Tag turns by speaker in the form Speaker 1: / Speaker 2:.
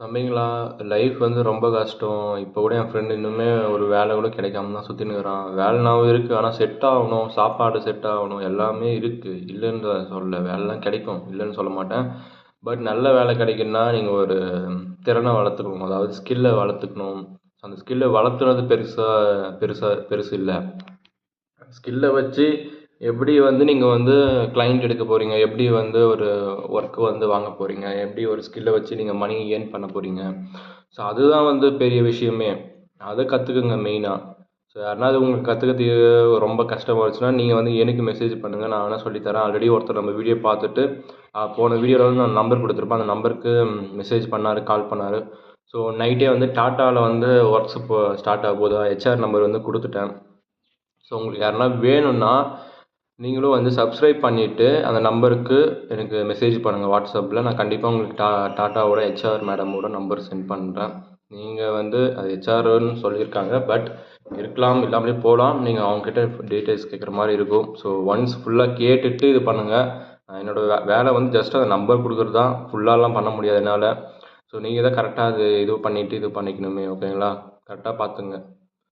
Speaker 1: தம்பிங்களா, life வந்து ரொம்ப கஷ்டம். இப்போ கூட என் ஃப்ரெண்டு இன்னுமே ஒரு வேலை கூட கிடைக்காம தான் சுத்தின்னுருக்கிறான். வேலைனாவும் இருக்கு. ஆனா செட் ஆகணும். சாப்பாடு செட் ஆகணும். எல்லாமே இருக்கு. இல்லைன்னு சொல்லல. வேலைலாம் கிடைக்கும். இல்லைன்னு சொல்ல மாட்டேன். பட் நல்ல வேலை கிடைக்கணும்னா நீங்க ஒரு திறனை வளர்த்துக்கணும். அதாவது ஸ்கில்ல வளர்த்துக்கணும். அந்த ஸ்கில்ல வளர்த்துனது பெருசா பெருசா பெருசு இல்ல. ஸ்கில்ல வச்சு எப்படி வந்து நீங்க வந்து கிளையண்ட் எடுக்க போறீங்க? எப்படி வந்து ஒரு ஒர்க் வந்து வாங்க போறீங்க? எப்படி ஒரு ஸ்கில்ல வச்சு நீங்க மணி ஏர்ன் பண்ண போறீங்க? ஸோ அதுதான் வந்து பெரிய விஷயமே. அத கத்துக்குங்க மெயினா. ஸோ யாருனாவது உங்களுக்கு கத்துக்கிறதுக்கு ரொம்ப கஷ்டமா இருந்துச்சுன்னா, நீங்க வந்து எனக்கு மெசேஜ் பண்ணுங்க. நான் வேணா சொல்லித் தரேன். ஆல்ரெடி ஒருத்தர் நம்ம வீடியோ பார்த்துட்டு, போன வீடியோல வந்து நான் நம்பர் குடுத்துருப்பேன். அந்த நம்பருக்கு மெசேஜ் பண்ணாரு, கால் பண்ணாரு. ஸோ நைட்டே வந்து டாட்டால வந்து ஒர்க்ஸ் இப்போ ஸ்டார்ட் ஆக போகுது. ஹெச்ஆர் நம்பர் வந்து குடுத்துட்டேன். ஸோ உங்களுக்கு யாருனா வேணும்னா, நீங்களும் வந்து சப்ஸ்கிரைப் பண்ணிட்டு, அந்த நம்பருக்கு எனக்கு மெசேஜ் பண்ணுங்க வாட்ஸ்அப்பில. நான் கண்டிப்பா உங்களுக்கு டாட்டாவோட ஹெச்ஆர் மேடமோட நம்பர் சென்ட் பண்றேன். நீங்க வந்து அது ஹெச்ஆர்ன்னு சொல்லியிருக்காங்க. பட் இருக்கலாம், இல்லாமலே போலாம். நீங்க அவங்ககிட்ட டீட்டெயில்ஸ் கேட்குற மாரி இருக்கும். ஸோ ஒன்ஸ் ஃபுல்லா கேட்டுட்டு இது பண்ணுங்க. என்னோட வேலை வந்து ஜஸ்ட் அந்த நம்பர் குடுக்குறது தான். ஃபுல்லாலாம் பண்ண முடியாது என்னால. ஸோ நீங்க தான் கரெக்ட்டா அது இது பண்ணிட்டு இது பண்ணிக்கணுமே. ஓகேங்களா? கரெக்ட்டா பார்த்துங்க.